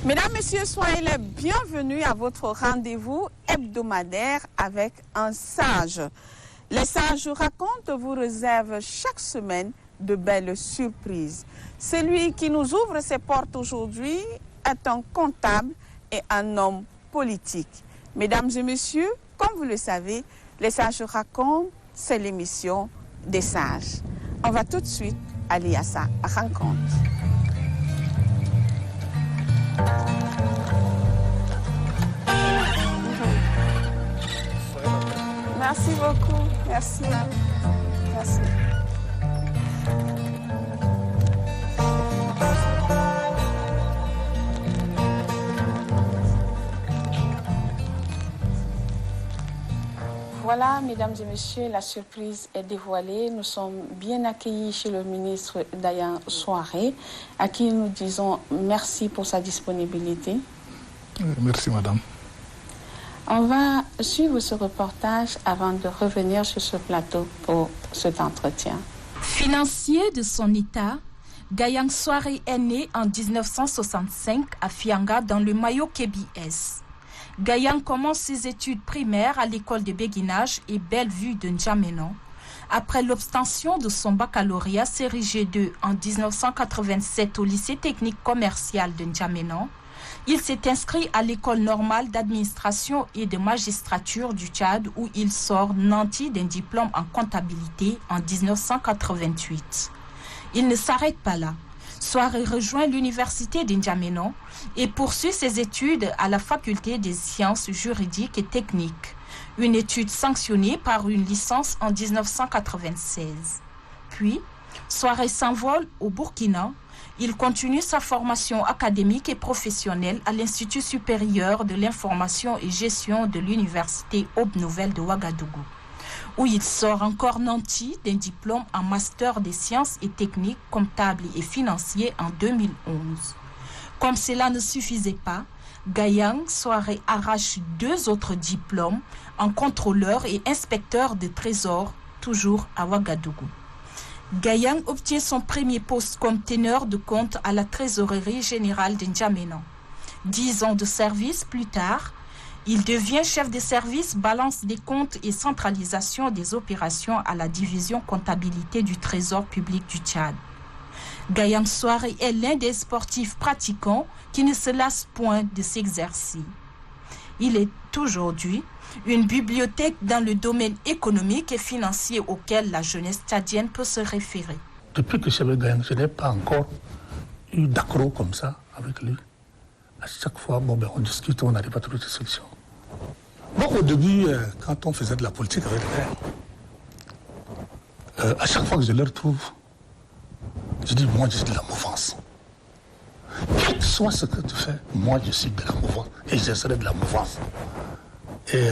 Mesdames, Messieurs, soyez les bienvenus à votre rendez-vous hebdomadaire avec un sage. Les sages racontent vous réservent chaque semaine de belles surprises. Celui qui nous ouvre ses portes aujourd'hui est un comptable et un homme politique. Mesdames et messieurs, comme vous le savez, les sages racontent, c'est l'émission des sages. On va tout de suite aller à sa rencontre. Merci beaucoup. Merci. Merci. Voilà, mesdames et messieurs, la surprise est dévoilée. Nous sommes bien accueillis chez le ministre Dayan Souaré, à qui nous disons merci pour sa disponibilité. Merci, madame. On va suivre ce reportage avant de revenir sur ce plateau pour cet entretien. Financier de son état, Dayan Souaré est né en 1965 à Fianga dans le Mayo-Kébi-Est. Dayan commence ses études primaires à l'école de béguinage et Bellevue de N'Djamena. Après l'obtention de son baccalauréat série G2 en 1987 au lycée technique commercial de N'Djamena, il s'est inscrit à l'école normale d'administration et de magistrature du Tchad où il sort nanti d'un diplôme en comptabilité en 1988. Il ne s'arrête pas là. Souaré rejoint l'université d'N'Djamena et poursuit ses études à la faculté des sciences juridiques et techniques, une étude sanctionnée par une licence en 1996. Puis, Souaré s'envole au Burkina. Il continue sa formation académique et professionnelle à l'Institut supérieur de l'information et gestion de l'université Aube Nouvelle de Ouagadougou, où il sort encore nanti d'un diplôme en master des sciences et techniques comptables et financiers en 2011. Comme cela ne suffisait pas, Dayan Souaré arrache 2 autres diplômes en contrôleur et inspecteur de trésor, toujours à Ouagadougou. Dayan obtient son premier poste comme teneur de compte à la trésorerie générale de N'Djamena. 10 ans de service plus tard, il devient chef de service balance des comptes et centralisation des opérations à la division comptabilité du Trésor public du Tchad. Dayan Souaré est l'un des sportifs pratiquants qui ne se lasse point de s'exercer. Il est aujourd'hui une bibliothèque dans le domaine économique et financier auquel la jeunesse tchadienne peut se référer. Depuis que je suis Dayan, je n'ai pas encore eu d'accro comme ça avec lui. À chaque fois, on discute, on n'arrive pas à trouver des solutions. Au début, quand on faisait de la politique avec lui, à chaque fois que je le retrouve, je dis, moi, je suis de la mouvance. Quel que soit ce que tu fais, moi, je suis de la mouvance. Et je serai de la mouvance. Et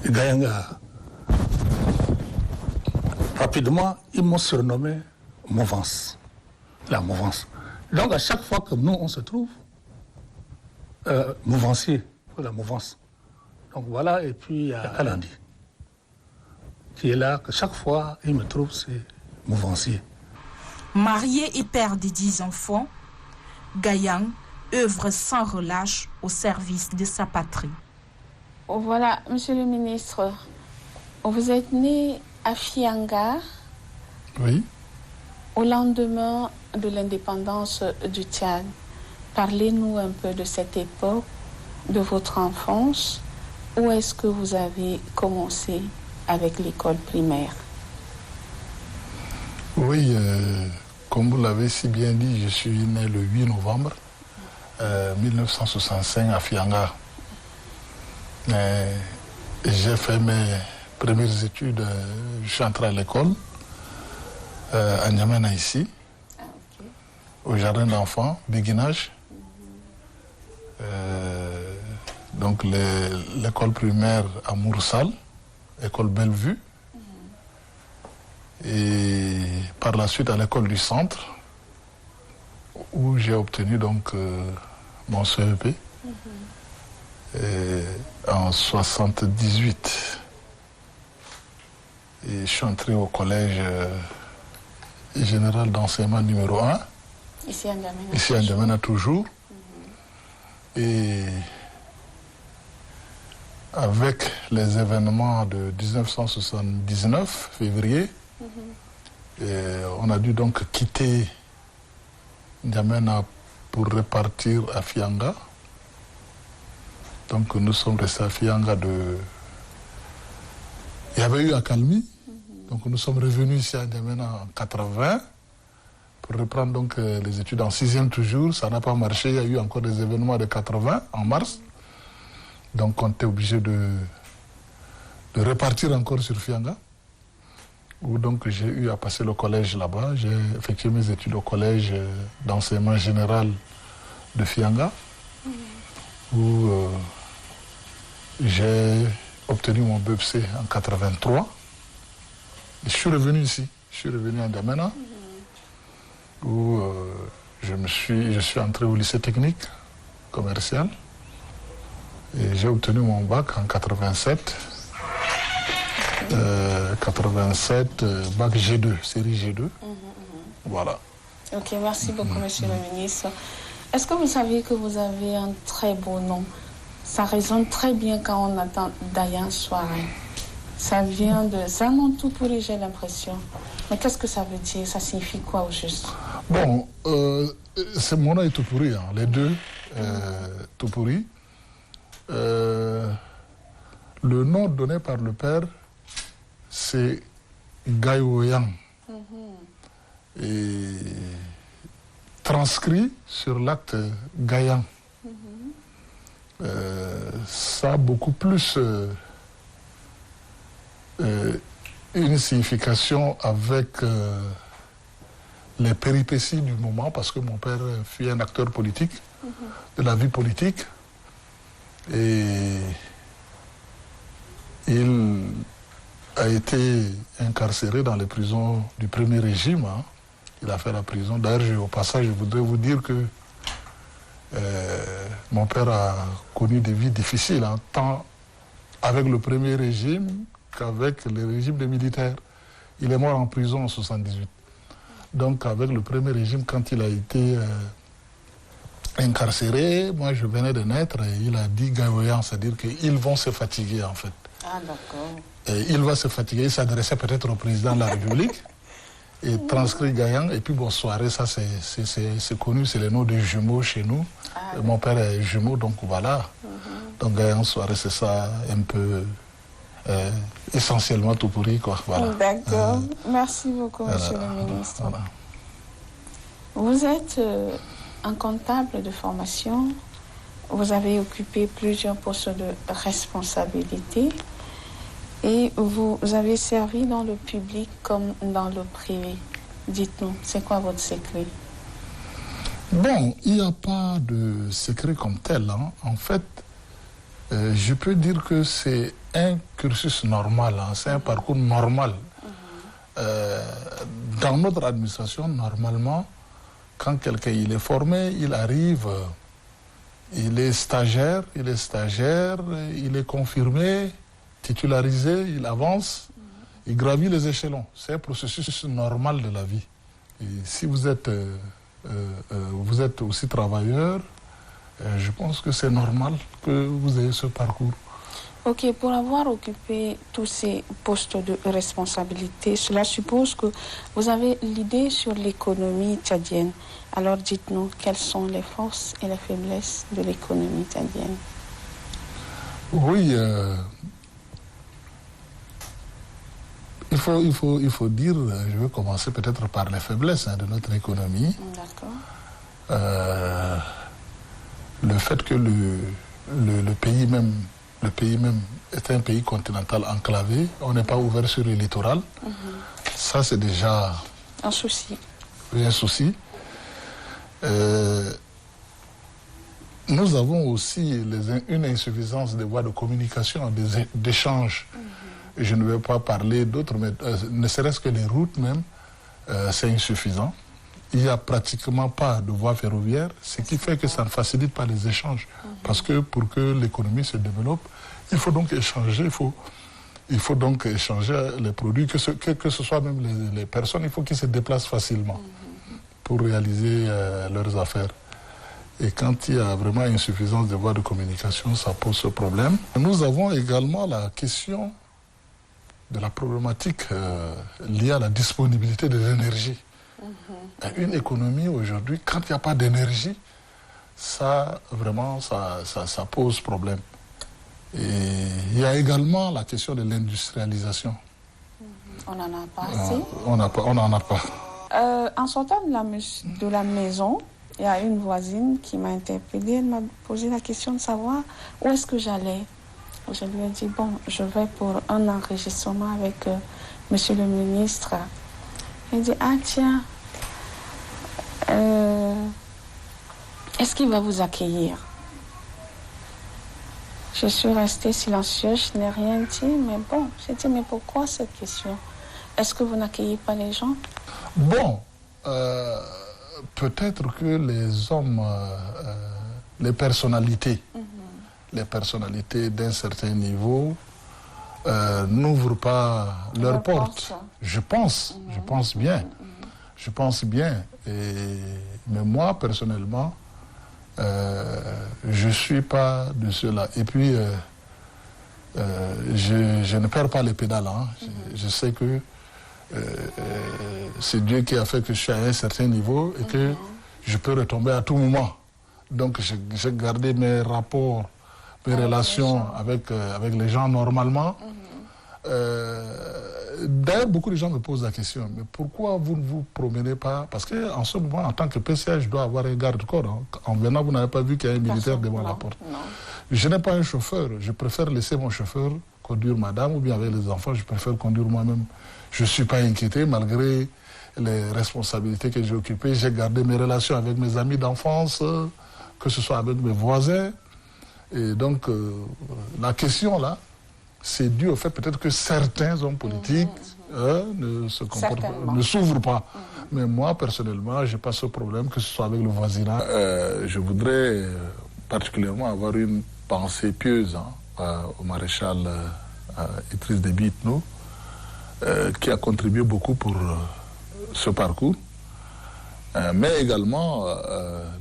Dayan, rapidement, ils m'ont surnommé Mouvance. La mouvance. Donc, à chaque fois que nous, on se trouve, mouvancier, pour la mouvance. Donc, voilà, et puis il y a Kalandi, qui est là, que chaque fois, il me trouve, c'est mouvancier. Marié et père de 10 enfants, Dayan œuvre sans relâche au service de sa patrie. Voilà, monsieur le ministre, vous êtes né à Fianga. Oui. Au lendemain de l'indépendance du Tchad. Parlez-nous un peu de cette époque, de votre enfance. Où est-ce que vous avez commencé avec l'école primaire? Oui, comme vous l'avez si bien dit, je suis né le 8 novembre 1965 à Fianga. J'ai fait mes premières études, je suis entré à l'école à N'Djamena ici, au jardin d'enfants, béguinage. Donc l'école primaire à Moursal, école Bellevue. Et par la suite à l'école du centre, où j'ai obtenu donc mon CEP en 78. Et je suis entré au collège général d'enseignement numéro 1 Ici à N'Djamena. Ici à N'Djamena toujours. Et avec les événements de 1979, février, on a dû donc quitter N'Djamena pour repartir à Fianga. Donc nous sommes restés à Fianga Il y avait eu accalmie. Donc nous sommes revenus ici à N'Djamena en 80 pour reprendre donc les études en 6e toujours. Ça n'a pas marché, il y a eu encore des événements de 80 en mars. Donc on était obligé de repartir encore sur Fianga, où donc j'ai eu à passer le collège là-bas. J'ai effectué mes études au collège d'enseignement général de Fianga, où j'ai obtenu mon BEPC en 83. Et je suis revenu ici, je suis revenu à N'Djamena, où je suis entré au lycée technique commercial et j'ai obtenu mon bac en 87. 87, bac G2, série G2. Voilà. Ok, merci beaucoup, monsieur le ministre. Est-ce que vous savez que vous avez un très beau nom? Ça résonne très bien quand on entend Dayan Soirée. Ça vient de... C'est un nom tout pourri, j'ai l'impression. Mais qu'est-ce que ça veut dire? Ça signifie quoi au juste? Bon, mon nom est tout pourri, hein. Les deux, tout pourri. Le nom donné par le père, c'est Gayoyang. Et transcrit sur l'acte Gayang. Ça a beaucoup plus une signification avec les péripéties du moment, parce que mon père fut un acteur politique, de la vie politique, et il a été incarcéré dans les prisons du premier régime. Hein. Il a fait la prison. D'ailleurs, au passage, je voudrais vous dire que mon père a connu des vies difficiles, hein, tant avec le premier régime qu'avec le régime des militaires. Il est mort en prison en 1978. Donc avec le premier régime, quand il a été incarcéré, moi je venais de naître et il a dit Gayoyan, c'est-à-dire qu'ils vont se fatiguer en fait. Ah d'accord. Et il va se fatiguer, il s'adressait peut-être au président de la République et transcrit Gayan. Et puis bon, soirée, ça c'est connu, c'est le nom de jumeaux chez nous. Ah, mon père est jumeau, donc voilà. Donc Gayan soirée, c'est ça un peu... essentiellement tout pourri, quoi. Voilà. D'accord. Merci beaucoup, monsieur le ministre. Voilà. Vous êtes un comptable de formation. Vous avez occupé plusieurs postes de responsabilité et vous avez servi dans le public comme dans le privé. Dites-nous, c'est quoi votre secret? Bon, il n'y a pas de secret comme tel. Hein. En fait, je peux dire que c'est un cursus normal, hein, c'est un parcours normal. Dans notre administration, normalement, quand quelqu'un il est formé, il arrive, il est stagiaire, il est confirmé, titularisé, il avance, il gravit les échelons. C'est un processus normal de la vie. Et si vous êtes aussi travailleur, je pense que c'est normal que vous ayez ce parcours. Ok, pour avoir occupé tous ces postes de responsabilité, cela suppose que vous avez l'idée sur l'économie tchadienne. Alors dites-nous, quelles sont les forces et les faiblesses de l'économie tchadienne? Oui, il faut dire, je vais commencer peut-être par les faiblesses de notre économie. D'accord. Le fait que le pays même est un pays continental enclavé, on n'est pas ouvert sur le littoral. Ça, c'est déjà un souci. Un souci. Nous avons aussi une insuffisance des voies de communication, d'échanges. Je ne vais pas parler d'autres, mais ne serait-ce que les routes même, c'est insuffisant. Il n'y a pratiquement pas de voies ferroviaires, ce qui fait que ça ne facilite pas les échanges. Parce que pour que l'économie se développe, il faut donc échanger, il faut donc échanger les produits, que ce soit même les personnes, il faut qu'ils se déplacent facilement. pour réaliser leurs affaires. Et quand il y a vraiment insuffisance de voies de communication, ça pose ce problème. Nous avons également la question de la problématique liée à la disponibilité de l'énergie. Une économie aujourd'hui, quand il n'y a pas d'énergie, ça vraiment ça pose problème. Et il y a également la question de l'industrialisation. On n'en a pas assez. On n'en a pas. En sortant de la maison, il y a une voisine qui m'a interpellée. Elle m'a posé la question de savoir où est-ce que j'allais. Je lui ai dit, bon, je vais pour un enregistrement avec monsieur le ministre. Elle dit, ah tiens, est-ce qu'il va vous accueillir? Je suis restée silencieuse, je n'ai rien dit, mais bon, j'ai dit, mais pourquoi cette question? Est-ce que vous n'accueillez pas les gens? Bon, peut-être que les hommes, les personnalités d'un certain niveau n'ouvrent pas leurs portes. Je pense bien. Je pense bien. Mais moi, personnellement, je ne suis pas de ceux-là. Et puis, je ne perds pas les pédales. Hein. Je sais que c'est Dieu qui a fait que je suis à un certain niveau et que je peux retomber à tout moment. Donc, j'ai gardé mes rapports, mes relations avec les gens normalement. D'ailleurs, beaucoup de gens me posent la question, mais pourquoi vous ne vous promenez pas? Parce qu'en ce moment, en tant que PCA, je dois avoir un garde-corps. Hein. En venant, vous n'avez pas vu qu'il y a un militaire devant la porte. Non. Je n'ai pas un chauffeur. Je préfère laisser mon chauffeur conduire madame, ou bien avec les enfants, je préfère conduire moi-même. Je ne suis pas inquiété, malgré les responsabilités que j'ai occupées. J'ai gardé mes relations avec mes amis d'enfance, que ce soit avec mes voisins. Et donc, la question là, c'est dû au fait peut-être que certains hommes politiques ne s'ouvrent pas. Mais moi, personnellement, je n'ai pas ce problème, que ce soit avec le voisinage. Je voudrais particulièrement avoir une pensée pieuse au maréchal Idriss Déby Itno, qui a contribué beaucoup pour ce parcours, mais également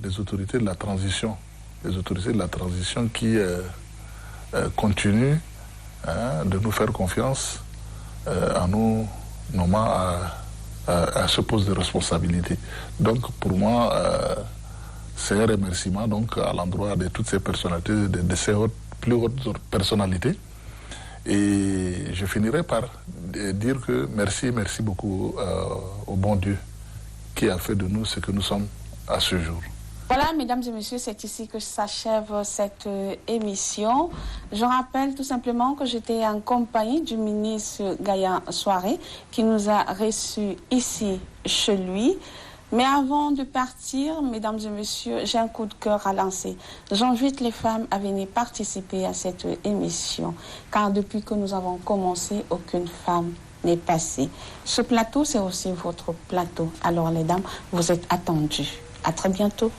les autorités de la transition. Les autorités de la transition qui continuent de nous faire confiance en nous nommant à ce poste de responsabilité. Donc pour moi, c'est un remerciement donc, à l'endroit de toutes ces personnalités, de ces plus hautes personnalités. Et je finirai par dire que merci beaucoup au bon Dieu qui a fait de nous ce que nous sommes à ce jour. Voilà, mesdames et messieurs, c'est ici que s'achève cette émission. Je rappelle tout simplement que j'étais en compagnie du ministre Gayan Soiré qui nous a reçus ici chez lui. Mais avant de partir, mesdames et messieurs, j'ai un coup de cœur à lancer. J'invite les femmes à venir participer à cette émission, car depuis que nous avons commencé, aucune femme n'est passée. Ce plateau, c'est aussi votre plateau. Alors les dames, vous êtes attendues. À très bientôt.